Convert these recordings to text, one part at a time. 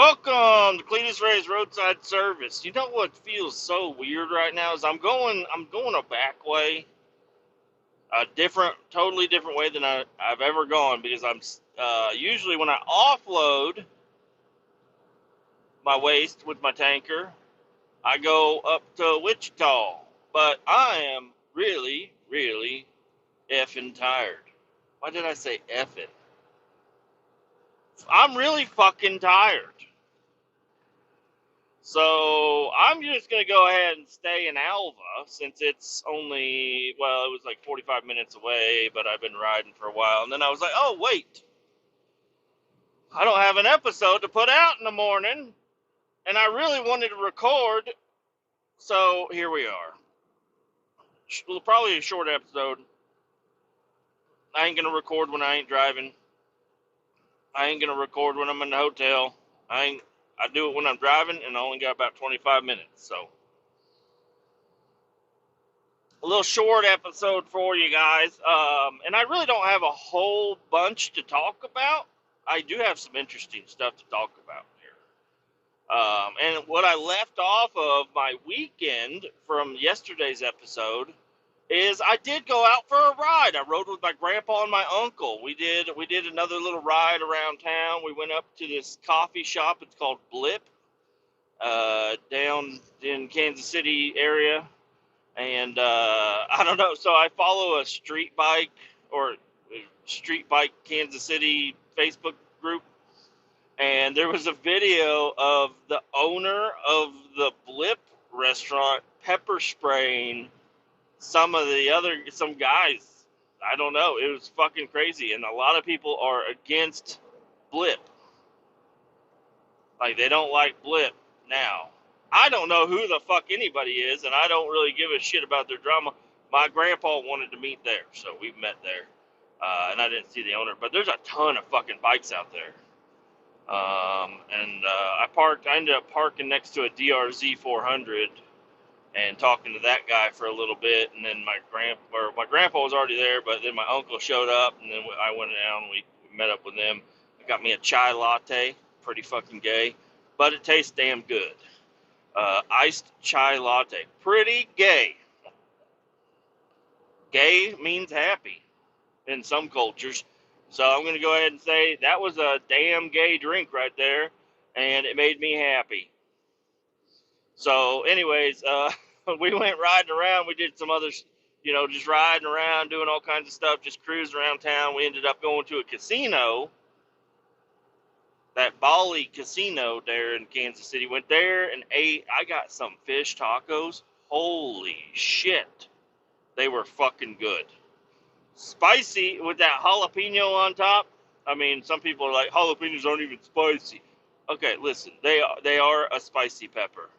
Welcome to Kletus Roadside Service. You know what feels so weird right now is I'm going a back way, a totally different way than I've ever gone because I'm usually when I offload my waste with my tanker, I go up to Wichita. But I am really, really effing tired. Why did I say effing? I'm really fucking tired. So I'm just going to go ahead and stay in Alva since it's only, well, it was like 45 minutes away, but I've been riding for a while. And then I was like, oh, wait, I don't have an episode to put out in the morning. And I really wanted to record. So here we are. Well, probably a short episode. I ain't going to record when I ain't driving. I ain't going to record when I'm in the hotel. I do it when I'm driving, and I only got about 25 minutes. So a little short episode for you guys. And I really don't have a whole bunch to talk about. I do have some interesting stuff to talk about here. And what I left off of my weekend from yesterday's episode is I did go out for a ride. I rode with my grandpa and my uncle. We did another little ride around town. We went up to this coffee shop. It's called Blip, down in Kansas City area. And I don't know. So I follow a street bike Kansas City Facebook group, and there was a video of the owner of the Blip restaurant pepper spraying some guys. I don't know. It was fucking crazy, and a lot of people are against Blip. Like, they don't like Blip now. I don't know who the fuck anybody is, and I don't really give a shit about their drama. My grandpa wanted to meet there, so we met there. And I didn't see the owner, but there's a ton of fucking bikes out there. I ended up parking next to a DRZ 400 and talking to that guy for a little bit, and then my grandpa was already there, but then my uncle showed up, and then I went down, we met up with them. He got me a chai latte, pretty fucking gay, but it tastes damn good. Iced chai latte. Pretty gay. Gay means happy in some cultures. So I'm going to go ahead and say that was a damn gay drink right there, and it made me happy. So anyways, we went riding around. We did some other, just riding around, doing all kinds of stuff, just cruising around town. We ended up going to a casino, that Bali casino there in Kansas City. Went there and ate. I got some fish tacos. Holy shit. They were fucking good. Spicy with that jalapeno on top. I mean, some people are like, jalapenos aren't even spicy. Okay, listen, they are a spicy pepper.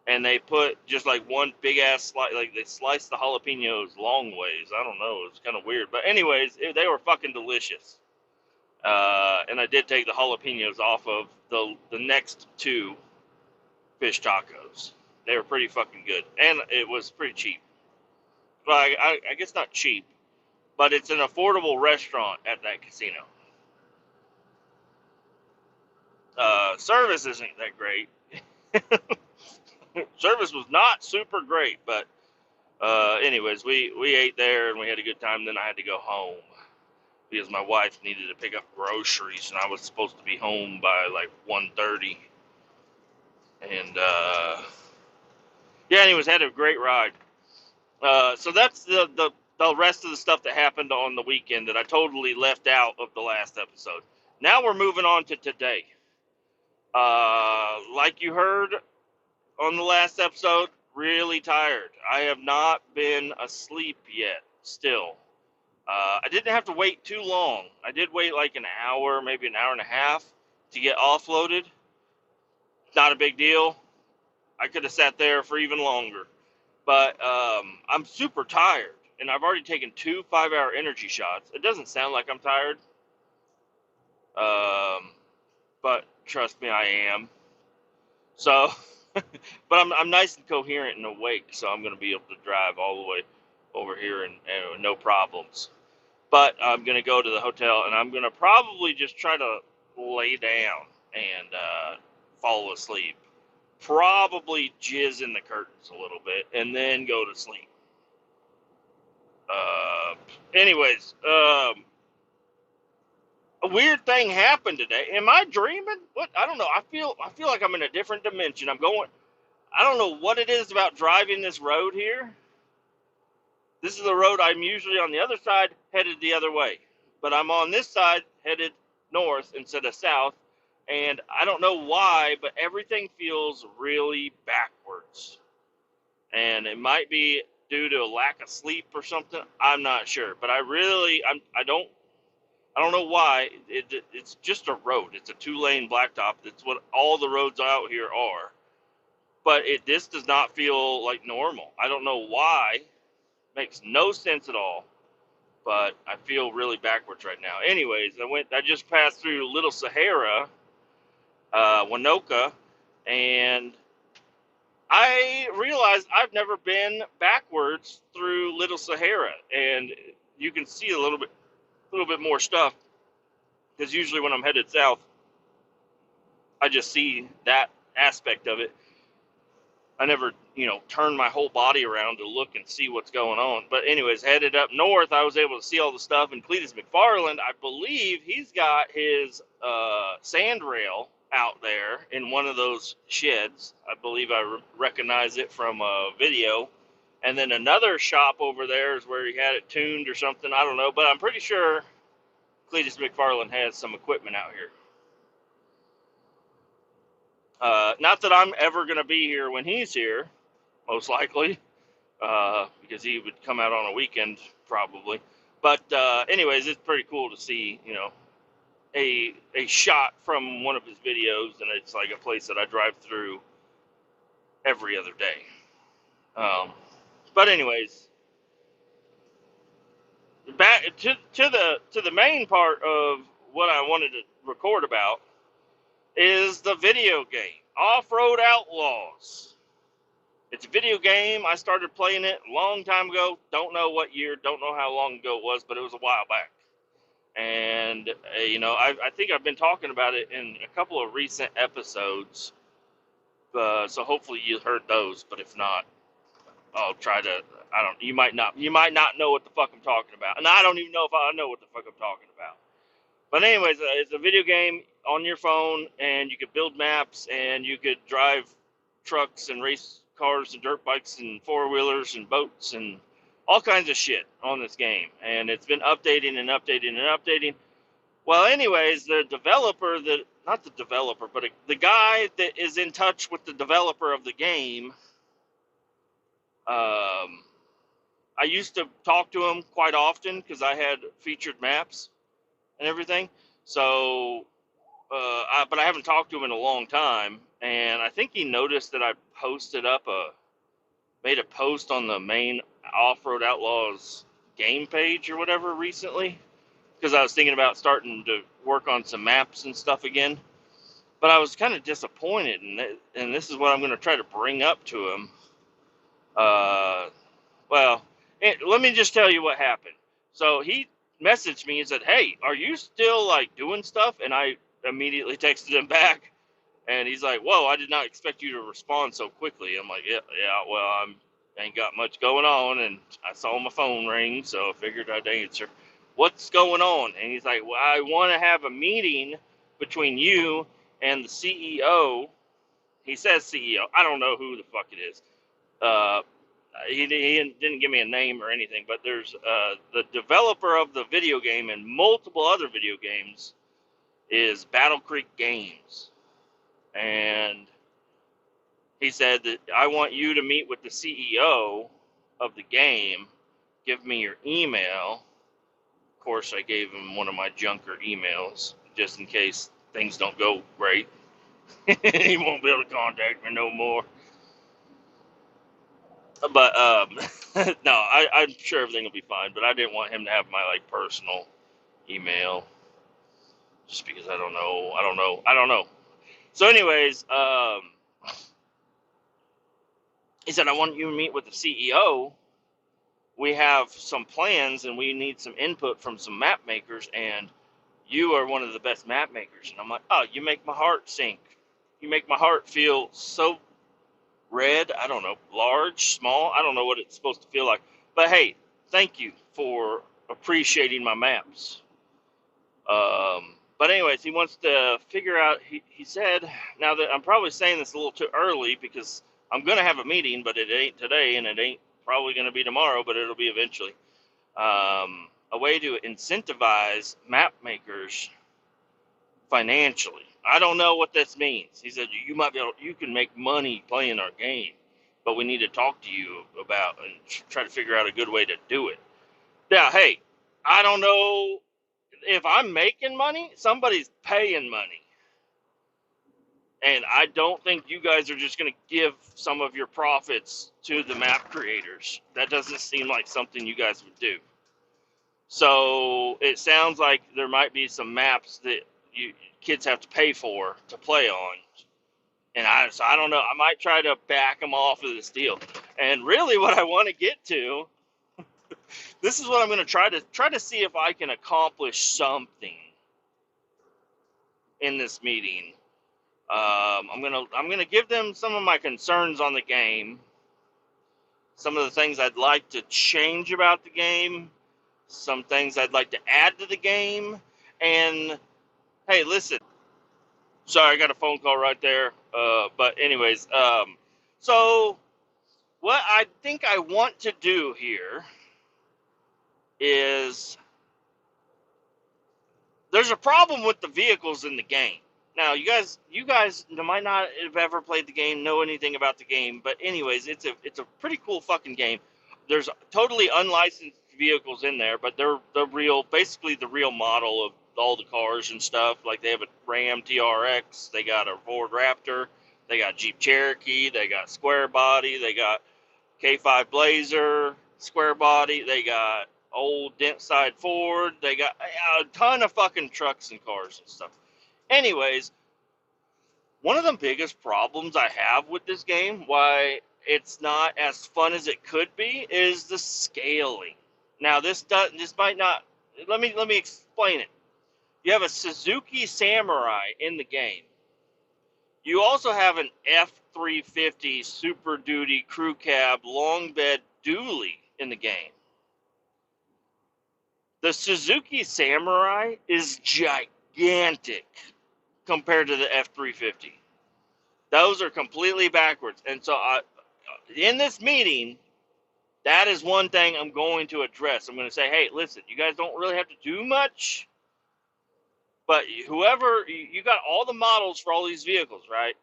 And they put just like one big ass slice, like they sliced the jalapenos long ways. I don't know, it's kind of weird. But anyways, they were fucking delicious. And I did take the jalapenos off of the next two fish tacos. They were pretty fucking good. And it was pretty cheap. Well, I guess not cheap, but it's an affordable restaurant at that casino. Service isn't that great. Service was not super great, but anyways, we ate there and we had a good time. Then I had to go home because my wife needed to pick up groceries, and I was supposed to be home by like 1:30. And yeah, anyways, had a great ride. So that's the rest of the stuff that happened on the weekend that I totally left out of the last episode. Now we're moving on to today. Like you heard on the last episode, really tired. I have not been asleep yet, still. I didn't have to wait too long. I did wait like an hour, maybe an hour and a half to get offloaded. Not a big deal. I could have sat there for even longer. But I'm super tired, and I've already taken 2 5-hour energy shots. It doesn't sound like I'm tired, but trust me, I am. So, but I'm nice and coherent and awake, so I'm going to be able to drive all the way over here and no problems. But I'm going to go to the hotel, and I'm going to probably just try to lay down. and fall asleep. Probably jizz in the curtains a little bit, and then go to sleep. Uh, anyways, a weird thing happened today. Am I dreaming? What? I don't know. I feel like I'm in a different dimension. I'm going. I don't know what it is about driving this road here. This is the road I'm usually on the other side, headed the other way. But I'm on this side, headed north instead of south. And I don't know why, but everything feels really backwards. And it might be due to a lack of sleep or something. I'm not sure. But I don't know why. It's just a road. It's a 2-lane blacktop. That's what all the roads out here are. But this does not feel like normal. I don't know why. Makes no sense at all. But I feel really backwards right now. Anyways, I just passed through Little Sahara, Winoka, and I realized I've never been backwards through Little Sahara, and you can see a little bit more stuff, because usually when I'm headed south, I just see that aspect of it. I never, turn my whole body around to look and see what's going on. But anyways, headed up north, I was able to see all the stuff. And Kletus McFarland, I believe he's got his sand rail out there in one of those sheds. I believe I recognize it from a video. And then another shop over there is where he had it tuned or something. I don't know. But I'm pretty sure Kletus McFarland has some equipment out here. Not that I'm ever going to be here when he's here, most likely, because he would come out on a weekend probably. But anyways, it's pretty cool to see, a shot from one of his videos, and it's like a place that I drive through every other day. But anyways, back to the main part of what I wanted to record about is the video game Off-Road Outlaws. It's a video game. I started playing it a long time ago. Don't know what year, don't know how long ago it was, but it was a while back. And, I think I've been talking about it in a couple of recent episodes. So hopefully you heard those, but if not, I'll try to, you might not know what the fuck I'm talking about. And I don't even know if I know what the fuck I'm talking about. But anyways, it's a video game on your phone, and you could build maps, and you could drive trucks and race cars and dirt bikes and four-wheelers and boats and all kinds of shit on this game. And it's been updating and updating and updating. Well, anyways, the guy that is in touch with the developer of the game, I used to talk to him quite often because I had featured maps and everything. So, but I haven't talked to him in a long time. And I think he noticed that I made a post on the main Off-Road Outlaws game page or whatever recently, because I was thinking about starting to work on some maps and stuff again. But I was kind of disappointed, and this is what I'm going to try to bring up to him. Let me just tell you what happened. So he messaged me and said, "Hey, are you still doing stuff?" And I immediately texted him back. And he's like, "Whoa, I did not expect you to respond so quickly." I'm like, yeah, well, I ain't got much going on, and I saw my phone ring, so I figured I'd answer. What's going on? And he's like, "Well, I want to have a meeting between you and the CEO." He says CEO. I don't know who the fuck it is. He didn't give me a name or anything, but there's the developer of the video game and multiple other video games is Battle Creek Games. And he said that I want you to meet with the CEO of the game. Give me your email. Of course, I gave him one of my junker emails just in case things don't go great. He won't be able to contact me no more. But no, I'm sure everything will be fine. But I didn't want him to have my personal email, just because I don't know. So, anyways, he said, "I want you to meet with the CEO. We have some plans, and we need some input from some map makers, and you are one of the best map makers. And I'm like, oh, you make my heart sink. You make my heart feel so red. I don't know, large, small. I don't know what it's supposed to feel like. But hey, thank you for appreciating my maps. But anyways, he wants to figure out, he said, now that I'm probably saying this a little too early because I'm going to have a meeting, but it ain't today and it ain't probably going to be tomorrow, but it'll be eventually. A way to incentivize map makers financially. I don't know what this means. He said you might be able, you can make money playing our game, but we need to talk to you about and try to figure out a good way to do it. Now, hey, I don't know if I'm making money. Somebody's paying money, and I don't think you guys are just going to give some of your profits to the map creators. That doesn't seem like something you guys would do. So it sounds like there might be some maps that you kids have to pay for to play on, and I don't know. I might try to back them off of this deal. And really, what I want to get to, this is what I'm going to try to see if I can accomplish something in this meeting. I'm gonna give them some of my concerns on the game, some of the things I'd like to change about the game, some things I'd like to add to the game, and hey, listen. Sorry, I got a phone call right there. But anyways, so what I think I want to do here is there's a problem with the vehicles in the game. Now, you guys might not have ever played the game, know anything about the game, but anyways, it's a pretty cool fucking game. There's totally unlicensed vehicles in there, but they're the real, basically the real model of all the cars and stuff. Like they have a Ram TRX, they got a Ford Raptor, they got Jeep Cherokee, they got Square Body, they got K5 Blazer, Square Body, they got old dent side Ford, they got a ton of fucking trucks and cars and stuff. Anyways, one of the biggest problems I have with this game, why it's not as fun as it could be, is the scaling. Now this might not, let me explain it. You have a Suzuki Samurai in the game. You also have an F350 Super Duty Crew Cab Long Bed Dually in the game. The Suzuki Samurai is gigantic compared to the F350. Those are completely backwards. And so in this meeting, that is one thing I'm going to address. I'm going to say, hey, listen, you guys don't really have to do much, but whoever, you got all the models for all these vehicles, right?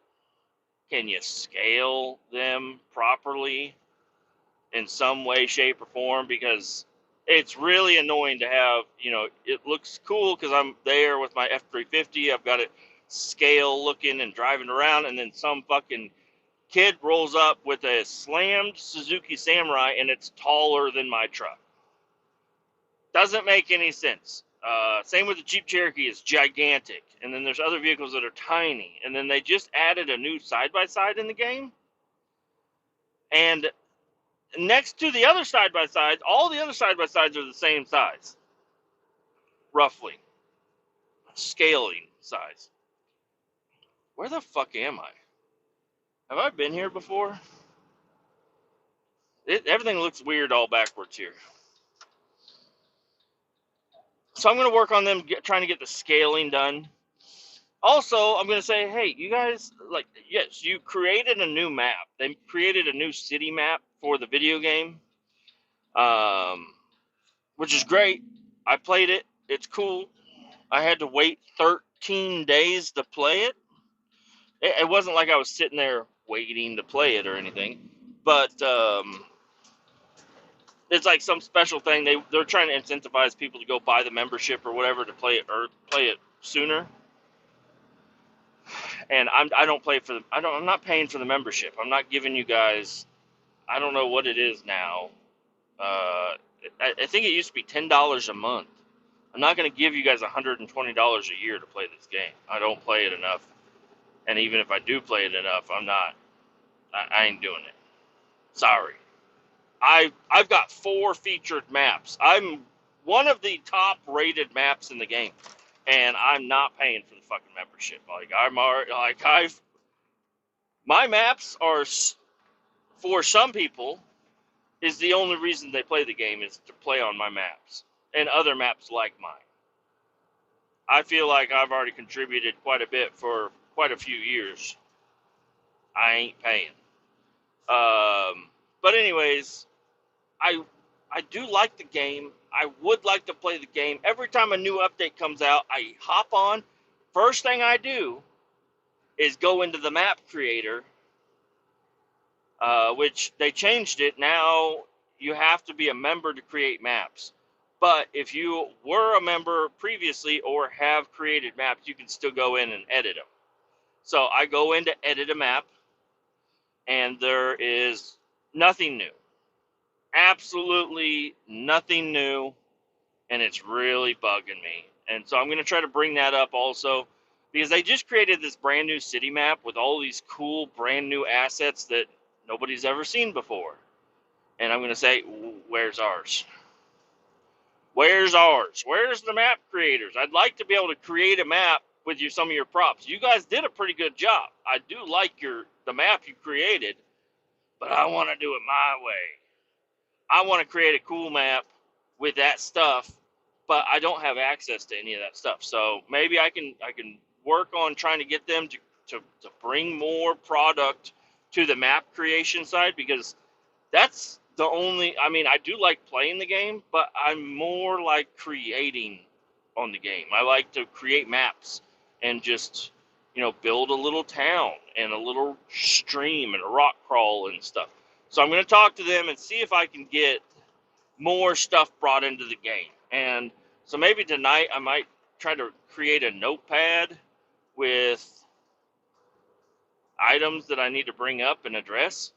Can you scale them properly in some way, shape, or form? Because it's really annoying to have, it looks cool because I'm there with my F350. I've got it scale looking and driving around, and then some fucking kid rolls up with a slammed Suzuki Samurai and it's taller than my truck. Doesn't make any sense. Same with the Jeep Cherokee, it's gigantic. And then there's other vehicles that are tiny. And then they just added a new side-by-side in the game. And next to the other side-by-sides, all the other side-by-sides are the same size. Roughly. Scaling size. Where the fuck am I? Have I been here before? Everything looks weird all backwards here. So I'm going to work on them trying to get the scaling done. Also, I'm going to say, hey, you guys, yes, you created a new map. They created a new city map for the video game, which is great. I played it. It's cool. I had to wait 13 days to play it. It wasn't like I was sitting there waiting to play it or anything, but it's like some special thing. They're trying to incentivize people to go buy the membership or whatever to play it sooner. And I don't play for I'm not paying for the membership. I'm not giving you guys. I don't know what it is now. I think it used to be $10 a month. I'm not going to give you guys $120 a year to play this game. I don't play it enough. And even if I do play it enough, I'm not. I ain't doing it. Sorry. I've got 4 featured maps. I'm one of the top rated maps in the game. and I'm not paying for the fucking membership. Like I'm already, like my maps are for some people is the only reason they play the game is to play on my maps and other maps like mine. I feel like I've already contributed quite a bit for quite a few years. I ain't paying. But anyways, I I do like the game. I would like to play the game. Every time a new update comes out, I hop on. First thing I do is go into the map creator, which they changed it. Now you have to be a member to create maps. But if you were a member previously or have created maps, you can still go in and edit them. So I go in to edit a map, and there is nothing new. Absolutely nothing new, and it's really bugging me. And so I'm going to try to bring that up also, because they just created this brand new city map with all these cool brand new assets that nobody's ever seen before. And I'm going to say, where's ours? Where's ours? Where's the map creators? I'd like to be able to create a map with you, some of your props. You guys did a pretty good job. I do like the map you created, but I want to do it my way. I want to create a cool map with that stuff, but I don't have access to any of that stuff. So maybe I can work on trying to get them to bring more product to the map creation side, because that's the only, I mean, I do like playing the game, but I'm more like creating on the game. I like to create maps and just, build a little town and a little stream and a rock crawl and stuff. So I'm going to talk to them and see if I can get more stuff brought into the game. And so maybe tonight I might try to create a notepad with items that I need to bring up and address,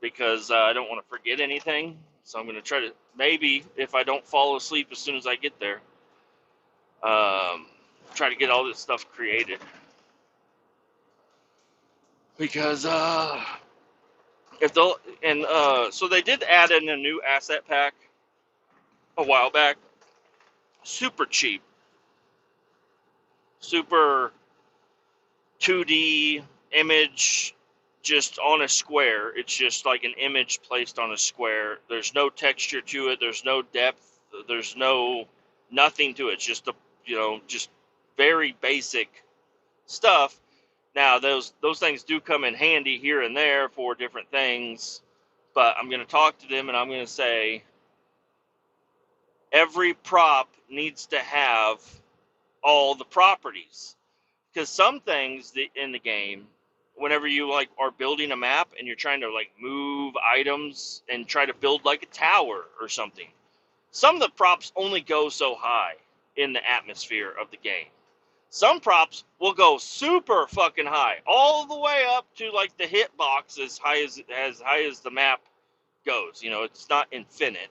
because I don't want to forget anything. So I'm going to try to, maybe if I don't fall asleep as soon as I get there, try to get all this stuff created. Because if they'll, and so they did add in a new asset pack a while back. Super cheap, super 2D image just on a square. It's just like an image placed on a square. There's no texture to it. There's no depth. There's nothing to it. It's just just very basic stuff. Now those things do come in handy here and there for different things, but I'm going to talk to them and I'm going to say every prop needs to have all the properties. Because some things in the game, whenever you are building a map and you're trying to move items and try to build like a tower or something, some of the props only go so high in the atmosphere of the game. Some props will go super fucking high, all the way up to the hitbox as high as the map goes. It's not infinite.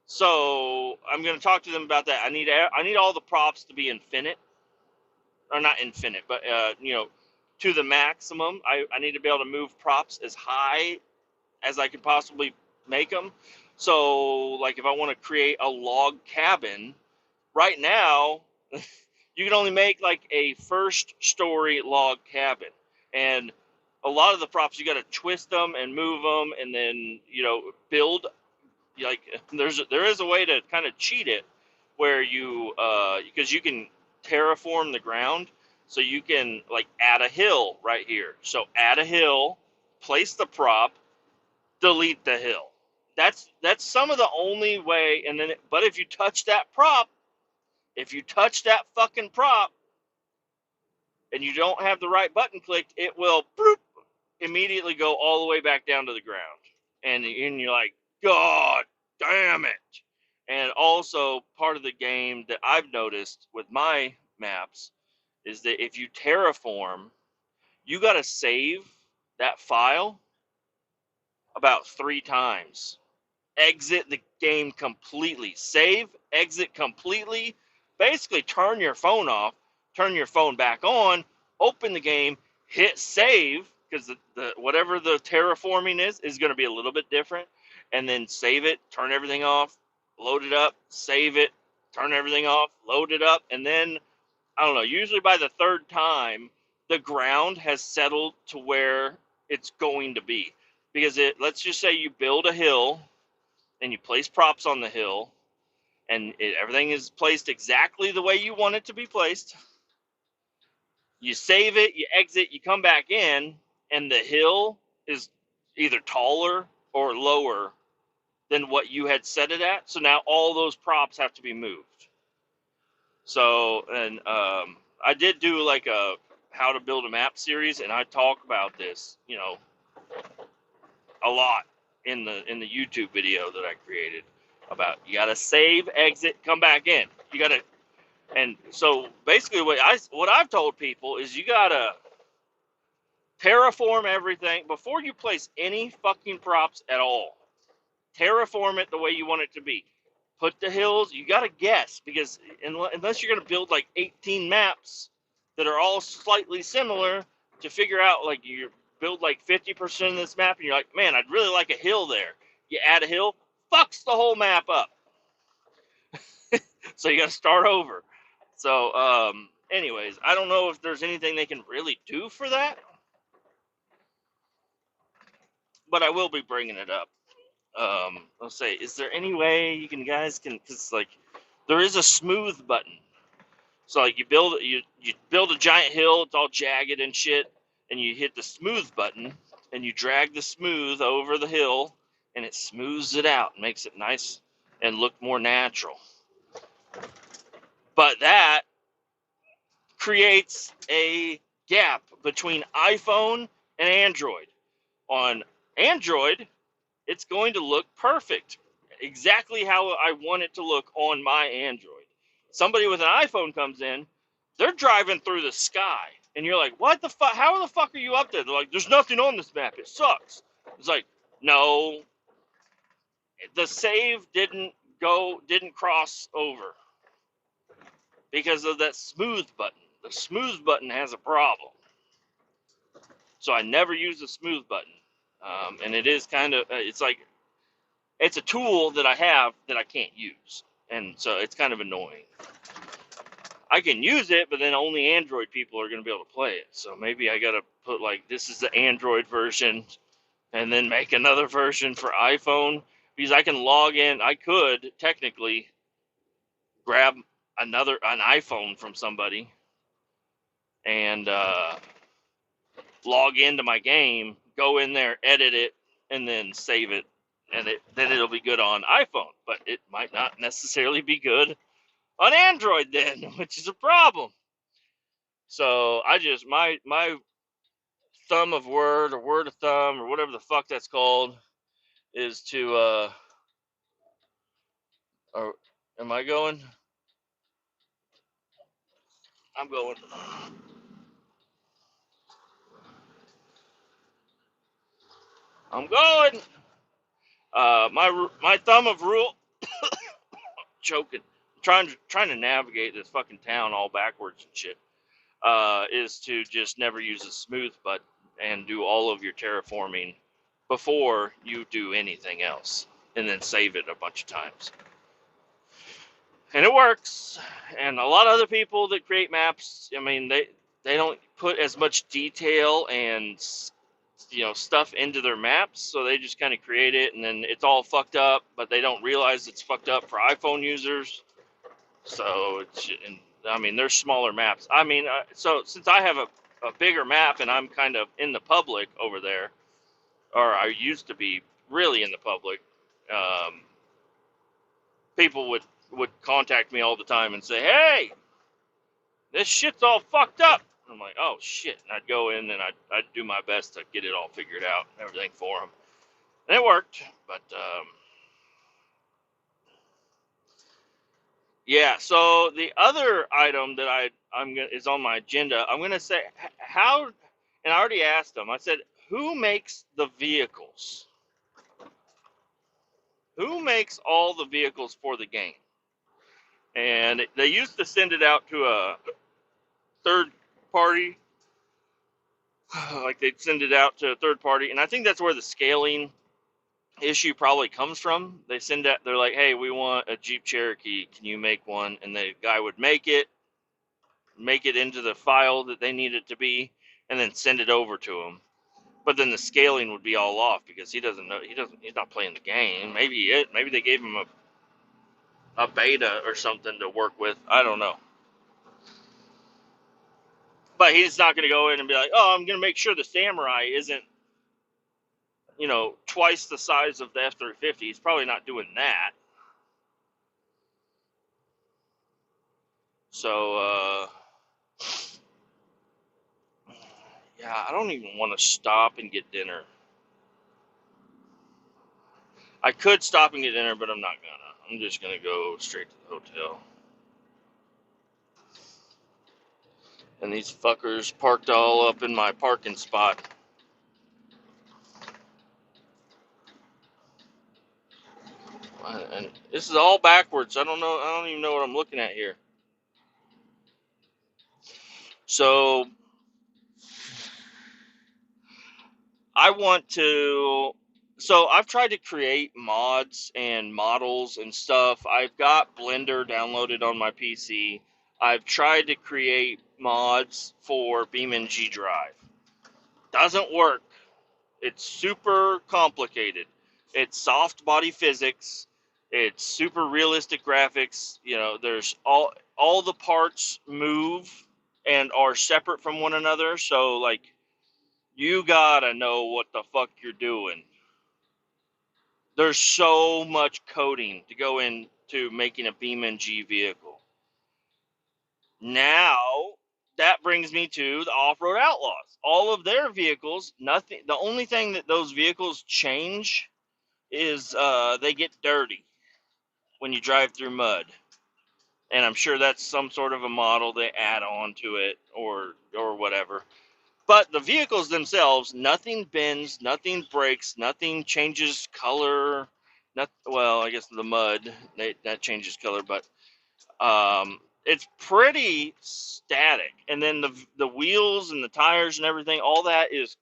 So I'm going to talk to them about that. I need all the props to be infinite, or not infinite, but to the maximum. I need to be able to move props as high as I can possibly make them. So if I want to create a log cabin, right now you can only make a first story log cabin, and a lot of the props you got to twist them and move them, and then build. There is a way to kind of cheat it, where you because you can terraform the ground, so you can add a hill right here. So add a hill, place the prop, delete the hill. That's some of the only way. And then, but if you touch that fucking prop, and you don't have the right button clicked, it will immediately go all the way back down to the ground, and you're like, God damn it. And also, part of the game that I've noticed with my maps is that if you terraform, you got to save that file about 3 times. Exit the game completely. Save, exit completely. Basically, turn your phone off, turn your phone back on, open the game, hit save, because the whatever the terraforming is going to be a little bit different. and then save it, turn everything off, load it up, save it, turn everything off, load it up, and then, I don't know, usually by the third time, the ground has settled to where it's going to be. Because let's just say you build a hill, and you place props on the hill, and everything is placed exactly the way you want it to be placed. You save it, you exit, you come back in, and the hill is either taller or lower than what you had set it at. So now all those props have to be moved. So, and I did do like a how to build a map series, and I talk about this, a lot in the YouTube video that I created about you got to save, exit, come back in. You got to, and so basically what I've told people is you got to terraform everything before you place any fucking props at all. Terraform it the way you want it to be. Put the hills, you got to guess, because unless you're going to build like 18 maps that are all slightly similar to figure out, like, you build like 50% of this map and you're like, man, I'd really like a hill there. You add a hill, fucks the whole map up. So you got to start over. So, anyways, I don't know if there's anything they can really do for that, but I will be bringing it up. Let's say, is there any way you guys can, because like, there is a smooth button. So like you build a giant hill, it's all jagged and shit, and you hit the smooth button, and you drag the smooth over the hill, and it smooths it out, and makes it nice and look more natural. But that creates a gap between iPhone and Android. On Android, it's going to look perfect, exactly how I want it to look on my Android. Somebody with an iPhone comes in, they're driving through the sky, and you're like, what the fuck? How the fuck are you up there? They're like, there's nothing on this map. It sucks. It's like, no, the save didn't cross over because of that smooth button. The smooth button has a problem. So I never use the smooth button. And it is kind of, it's like, it's a tool that I have that I can't use. And so it's kind of annoying. I can use it, but then only Android people are going to be able to play it. So maybe I got to put like, this is the Android version, and then make another version for iPhone, because I can log in. I could technically grab an iPhone from somebody and log into my game, go in there, edit it, and then save it, and then it'll be good on iPhone. But it might not necessarily be good on Android then, which is a problem. So I just, my thumb of word, or word of thumb, or whatever the fuck that's called, is to or am I going? I'm going. I'm going. My thumb of rule, choking, trying to navigate this fucking town all backwards and shit. Is to just never use a smooth button and do all of your terraforming before you do anything else, and then save it a bunch of times. And it works. And a lot of other people that create maps, I mean, they don't put as much detail and stuff into their maps, so they just kind of create it, and then it's all fucked up, but they don't realize it's fucked up for iPhone users. So I mean, there's smaller maps. I mean, so since I have a bigger map and I'm kind of in the public over there, or I used to be really in the public, people would contact me all the time and say, hey, this shit's all fucked up. I'm like, oh shit. And I'd go in and I'd do my best to get it all figured out and everything for them. And it worked. But, yeah, so the other item that is on my agenda, I'm going to say how, and I already asked them, I said, who makes the vehicles? Who makes all the vehicles for the game? And they used to send it out to a third party, like they'd send it out to a third party, and I think that's where the scaling issue probably comes from. They send that, they're like, hey, we want a Jeep Cherokee. Can you make one? And the guy would make it into the file that they need it to be, and then send it over to him. But then the scaling would be all off because he doesn't know. He's not playing the game. Maybe they gave him a beta or something to work with. I don't know. But he's not going to go in and be like, oh, I'm going to make sure the Samurai isn't, twice the size of the F-350. He's probably not doing that. So, yeah, I don't even want to stop and get dinner. I could stop and get dinner, but I'm not gonna. I'm just gonna go straight to the hotel. And these fuckers parked all up in my parking spot. And this is all backwards. I don't know. I don't even know what I'm looking at here. So I want to. So I've tried to create mods and models and stuff. I've got Blender downloaded on my PC. I've tried to create mods for BeamNG Drive. Doesn't work. It's super complicated. It's soft body physics. It's super realistic graphics. There's all the parts move and are separate from one another. So like you gotta know what the fuck you're doing. There's so much coding to go into making a BeamNG vehicle. Now that brings me to the Off-Road Outlaws. All of their vehicles, nothing. The only thing that those vehicles change is they get dirty when you drive through mud, and I'm sure that's some sort of a model they add on to it or whatever. But the vehicles themselves, nothing bends, nothing breaks, nothing changes color. Well, I guess the mud that changes color, but it's pretty static. And then the wheels and the tires and everything, all that is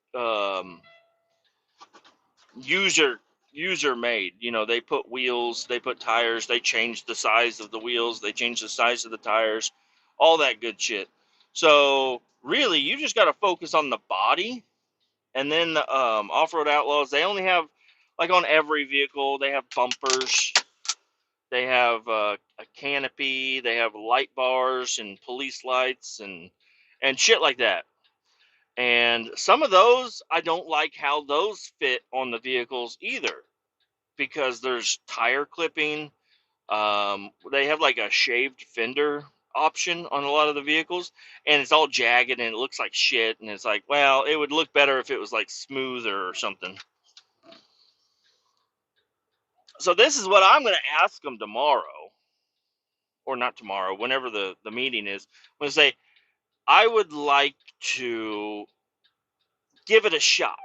user user made. They put wheels, they put tires, they change the size of the wheels, they change the size of the tires, all that good shit. So really, you just got to focus on the body. And then the Off-Road Outlaws, they only have, like on every vehicle, they have bumpers, they have a canopy, they have light bars and police lights and shit like that. And some of those, I don't like how those fit on the vehicles either, because there's tire clipping. They have like a shaved fender option on a lot of the vehicles, and it's all jagged and it looks like shit. And it's like, well, it would look better if it was like smoother or something. So this is what I'm going to ask them tomorrow, or not tomorrow, whenever the meeting is. I'm going to say, I would like to give it a shot.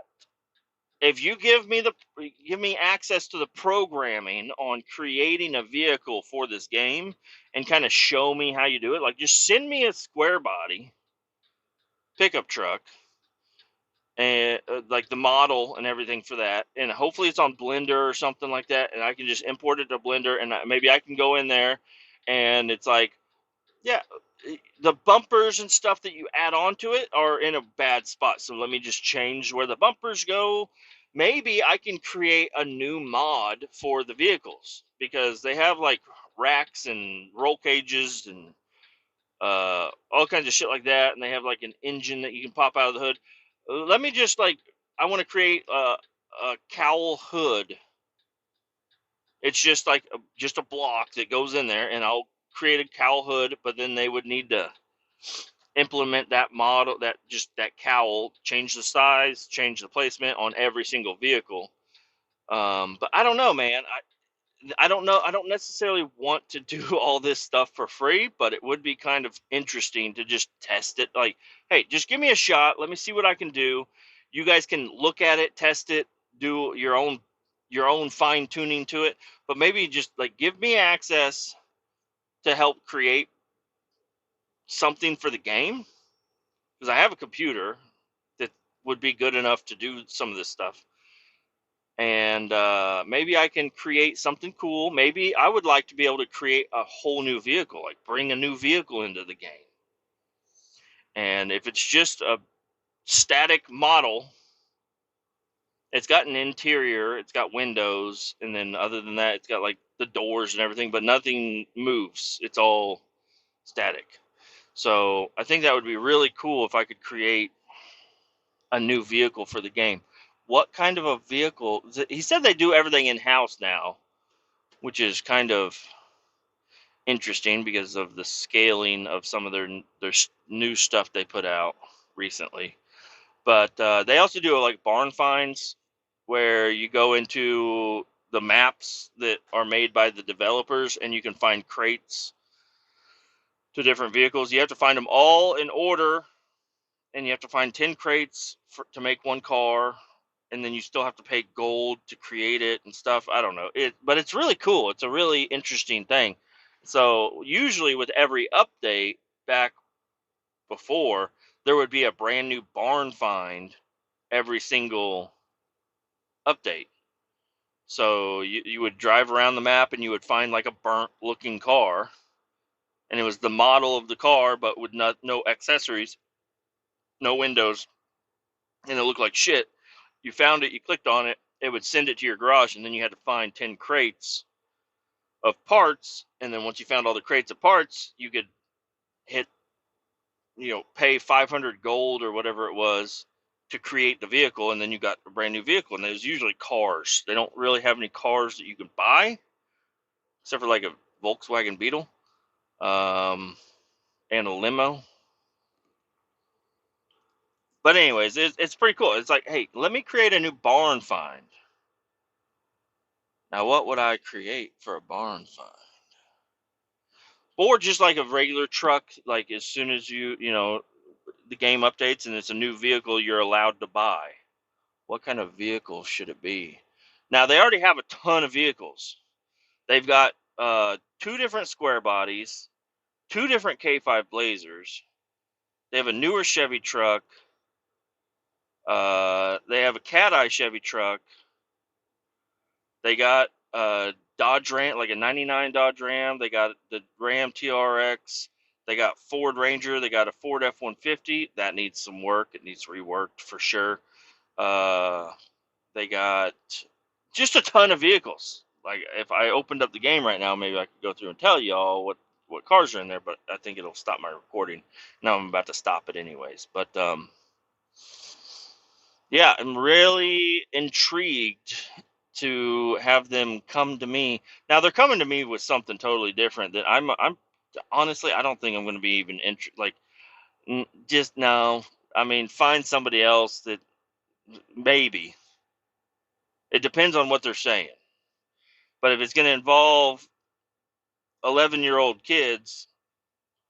If you give me access to the programming on creating a vehicle for this game and kind of show me how you do it, like just send me a square body pickup truck and like the model and everything for that, and hopefully it's on Blender or something like that, and I can just import it to Blender, and maybe I can go in there and it's like, yeah, the bumpers and stuff that you add on to it are in a bad spot. So let me just change where the bumpers go. Maybe I can create a new mod for the vehicles, because they have like racks and roll cages and all kinds of shit like that. And they have like an engine that you can pop out of the hood. Let me just I want to create a cowl hood. It's just like just a block that goes in there, and I'll create a cowl hood, but then they would need to implement that model, that cowl, change the size, change the placement on every single vehicle. But I don't know, man. I don't know. I don't necessarily want to do all this stuff for free, but it would be kind of interesting to just test it. Like, hey, just give me a shot. Let me see what I can do. You guys can look at it, test it, do your own fine tuning to it, but maybe just like give me access to help create something for the game, because I have a computer that would be good enough to do some of this stuff. and maybe I can create something cool. Maybe I would like to be able to create a whole new vehicle, like bring a new vehicle into the game. And if it's just a static model, it's got an interior, it's got windows, and then other than that, it's got like the doors and everything, but nothing moves. It's all static. So I think that would be really cool if I could create a new vehicle for the game. What kind of a vehicle? He said they do everything in house now, which is kind of interesting because of the scaling of some of their new stuff they put out recently. But they also do like barn finds, where you go into the maps that are made by the developers, and you can find crates to different vehicles. You have to find them all in order, and you have to find 10 crates to make one car, and then you still have to pay gold to create it and stuff. I don't know it, but it's really cool. It's a really interesting thing. So usually with every update back before, there would be a brand new barn find every single update. So you would drive around the map and you would find like a burnt looking car, and it was the model of the car but with no accessories, no windows, and it looked like shit. You found it, you clicked on it, it would send it to your garage, and then you had to find 10 crates of parts, and then once you found all the crates of parts, you could hit, pay 500 gold or whatever it was to create the vehicle, and then you got a brand new vehicle. And there's usually cars. They don't really have any cars that you can buy, except for like a Volkswagen Beetle, and a limo. But anyways, it's pretty cool. It's like, hey, let me create a new barn find. Now, what would I create for a barn find? Or just like a regular truck, like as soon as the game updates and it's a new vehicle you're allowed to buy. What kind of vehicle should it be? Now, they already have a ton of vehicles. They've got two different square bodies, two different K5 Blazers. They have a newer Chevy truck. They have a Cat Eye Chevy truck. They got a Dodge Ram, like a 99 Dodge Ram. They got the Ram TRX. They got Ford Ranger. They got a Ford F-150. That needs some work. It needs reworked for sure. They got just a ton of vehicles. Like, if I opened up the game right now, maybe I could go through and tell y'all what cars are in there, but I think it'll stop my recording. Now I'm about to stop it anyways. But yeah, I'm really intrigued to have them come to me. Now they're coming to me with something totally different that I'm honestly, I don't think I'm going to be even like, just no. I mean, find somebody else that maybe. It depends on what they're saying. But if it's going to involve 11-year-old kids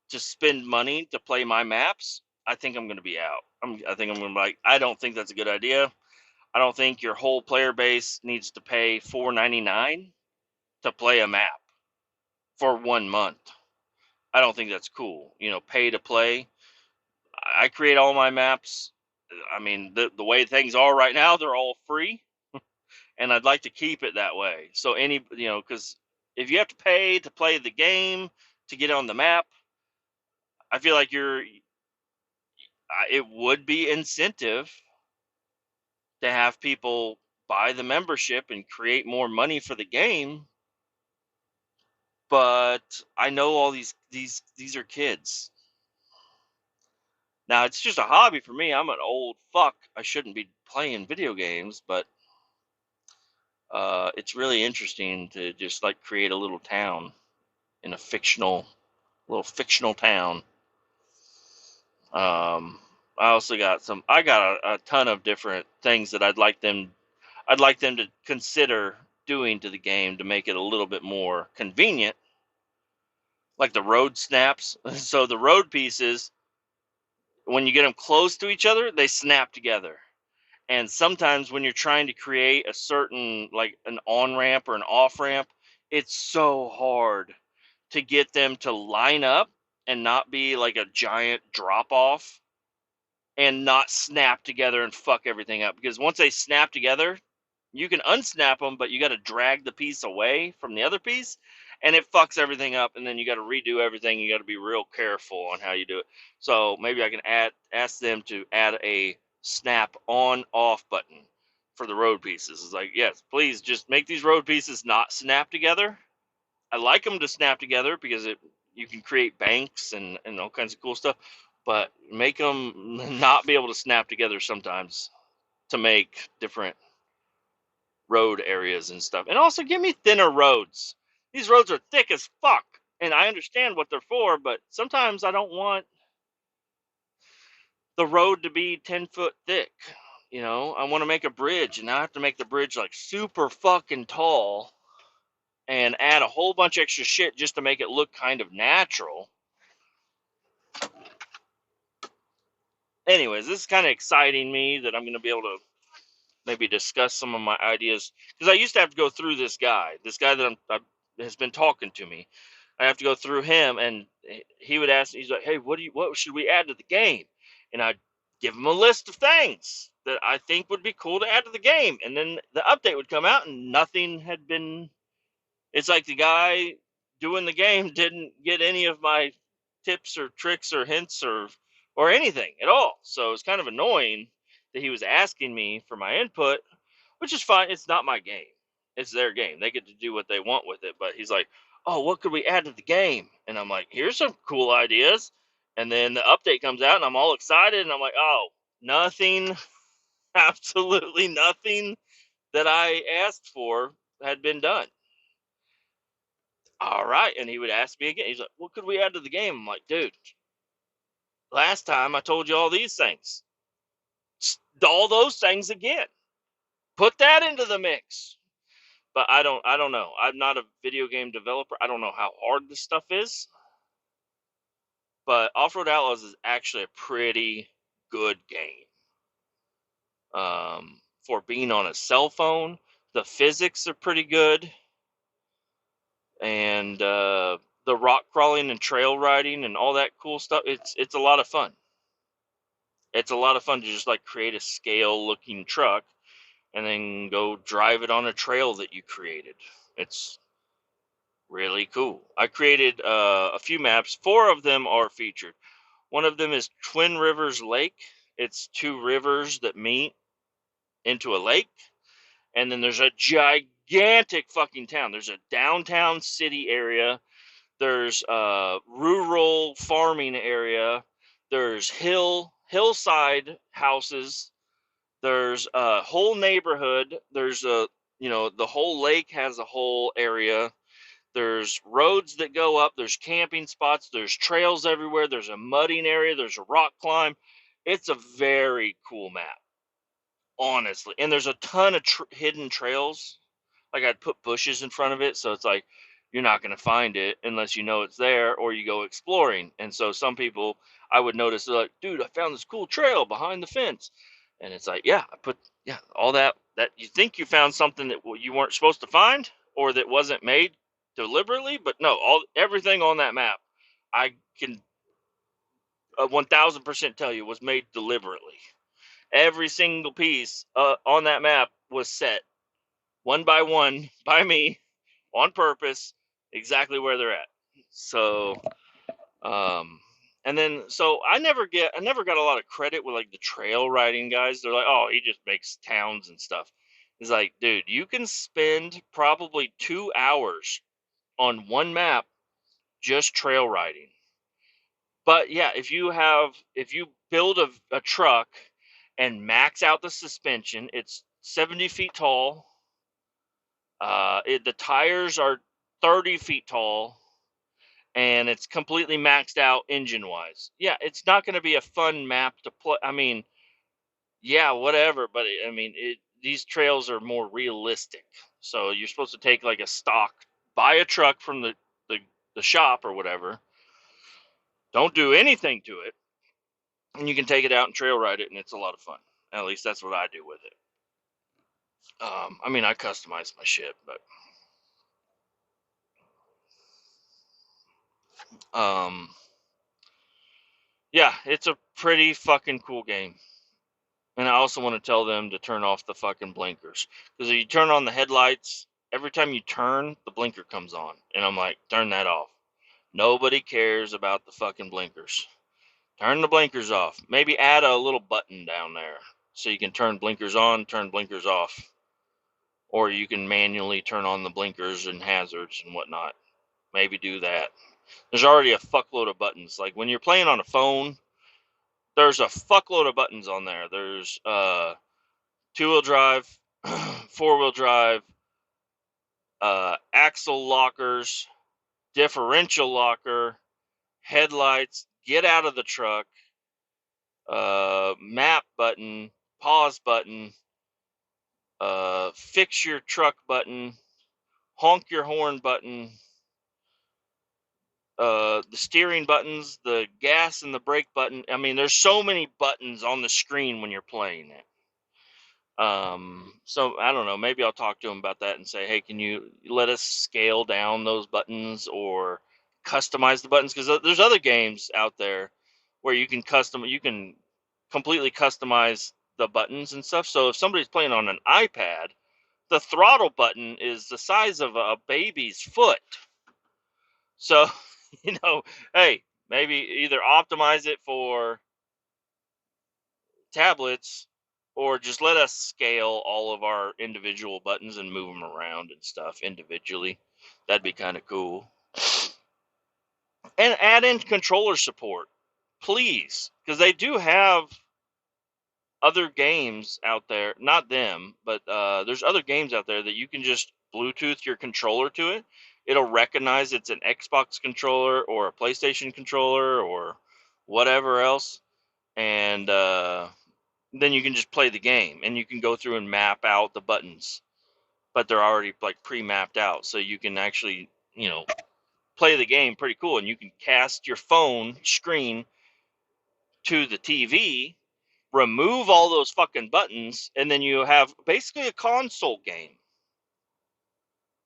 to spend money to play my maps, I think I'm going to be out. I think I'm going to be like, I don't think that's a good idea. I don't think your whole player base needs to pay $4.99 to play a map for 1 month. I don't think that's cool. Pay to play. I create all my maps. I mean, the way things are right now, they're all free, and I'd like to keep it that way. So because if you have to pay to play the game to get on the map, I feel like it would be incentive to have people buy the membership and create more money for the game. But I know all these are kids. Now, it's just a hobby for me. I'm an old fuck. I shouldn't be playing video games, but it's really interesting to just like create a little town in a little fictional town. I also got a ton of different things that I'd like them to consider doing to the game to make it a little bit more convenient, like the road snaps. So the road pieces, when you get them close to each other, they snap together. And sometimes when you're trying to create a certain, like an on ramp or an off ramp, it's so hard to get them to line up and not be like a giant drop off and not snap together and fuck everything up. Because once they snap together, you can unsnap them, but you got to drag the piece away from the other piece, and it fucks everything up. And then you got to redo everything. You got to be real careful on how you do it. So maybe I can ask them to add a snap on off button for the road pieces. It's like, yes, please just make these road pieces not snap together. I like them to snap together because you can create banks and all kinds of cool stuff, but make them not be able to snap together sometimes to make different road areas and stuff. And also give me thinner roads. These roads are thick as fuck. And I understand what they're for, but sometimes I don't want the road to be 10 foot thick. You know, I want to make a bridge, and I have to make the bridge like super fucking tall and add a whole bunch of extra shit just to make it look kind of natural. Anyways, this is kind of exciting me that I'm going to be able to maybe discuss some of my ideas, because I used to have to go through this guy that has been talking to me. I have to go through him, and he would ask me, he's like, hey, what should we add to the game? And I'd give him a list of things that I think would be cool to add to the game. And then the update would come out and nothing had been, it's like the guy doing the game didn't get any of my tips or tricks or hints or anything at all. So it's kind of annoying that he was asking me for my input, which is fine. It's not my game. It's their game. They get to do what they want with it. But he's like, oh, what could we add to the game? And I'm like, here's some cool ideas. And then the update comes out and I'm all excited. And I'm like, oh, nothing, absolutely nothing that I asked for had been done. All right. And he would ask me again. He's like, what could we add to the game? I'm like, dude, last time I told you all these things. All those things again. Put that into the mix. But I don't know. I'm not a video game developer. I don't know how hard this stuff is. But Off-Road Outlaws is actually a pretty good game. For being on a cell phone, the physics are pretty good. And the rock crawling and trail riding and all that cool stuff, it's a lot of fun. It's a lot of fun to just like create a scale looking truck and then go drive it on a trail that you created. It's really cool. I created a few maps. 4 of them are featured. One of them is Twin Rivers Lake. It's 2 rivers that meet into a lake. And then there's a gigantic fucking town. There's a downtown city area. There's a rural farming area. There's hillside houses. There's a whole neighborhood. There's the whole lake has a whole area. There's roads that go up. There's camping spots. There's trails everywhere. There's a mudding area. There's a rock climb. It's a very cool map, honestly. And there's a ton of hidden trails. Like I'd put bushes in front of it, so it's like you're not going to find it unless you know it's there or you go exploring. And so some people I would notice, they're like, dude, I found this cool trail behind the fence. And it's like, yeah, all that you think you found something that you weren't supposed to find or that wasn't made deliberately, but no, everything on that map I can 1000% tell you was made deliberately. Every single piece on that map was set one by one by me on purpose, exactly where they're at. So, and then so I never got a lot of credit with like the trail riding guys. They're like, oh, he just makes towns and stuff. It's like, dude, you can spend probably 2 hours on one map just trail riding. But yeah, if you build a truck and max out the suspension, it's 70 feet tall. The tires are 30 feet tall, and it's completely maxed out engine wise. Yeah, it's not going to be a fun map to play. I mean, yeah, whatever. But I mean, these trails are more realistic. So you're supposed to take like a stock, buy a truck from the shop or whatever. Don't do anything to it, and you can take it out and trail ride it, and it's a lot of fun. At least that's what I do with it. I mean, I customize my shit, but yeah, it's a pretty fucking cool game. And I also want to tell them to turn off the fucking blinkers. Because if you turn on the headlights, every time you turn, the blinker comes on. And I'm like, turn that off. Nobody cares about the fucking blinkers. Turn the blinkers off. Maybe add a little button down there so you can turn blinkers on, turn blinkers off. Or you can manually turn on the blinkers and hazards and whatnot. Maybe do that. There's already a fuckload of buttons. Like when you're playing on a phone, there's a fuckload of buttons on there. There's two-wheel drive, four-wheel drive, axle lockers, differential locker, headlights, get out of the truck, map button, pause button, fix your truck button, honk your horn button, the steering buttons, the gas and the brake button. I mean, there's so many buttons on the screen when you're playing it. So I don't know, maybe I'll talk to him about that and say, hey, can you let us scale down those buttons or customize the buttons? Because there's other games out there where you can completely customize the buttons and stuff. So if somebody's playing on an iPad, the throttle button is the size of a baby's foot. So, hey, maybe either optimize it for tablets or just let us scale all of our individual buttons and move them around and stuff individually. That'd be kind of cool. And add in controller support, please, because they do have other games out there. Not them, but there's other games out there that you can just Bluetooth your controller to it. It'll recognize it's an Xbox controller or a PlayStation controller or whatever else, and then you can just play the game, and you can go through and map out the buttons, but they're already like pre-mapped out, so you can actually play the game pretty cool. And you can cast your phone screen to the TV, remove all those fucking buttons, and then you have basically a console game.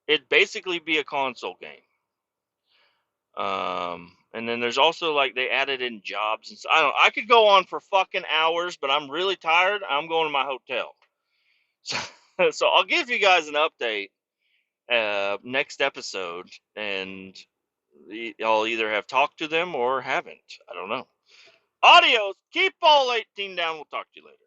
It'd basically be a console game. And then there's also like they added in jobs and so I could go on for fucking hours, but I'm really tired. I'm going to my hotel. So I'll give you guys an update next episode, and I'll either have talked to them or haven't. I don't know. Adios. Keep all 18 down. We'll talk to you later.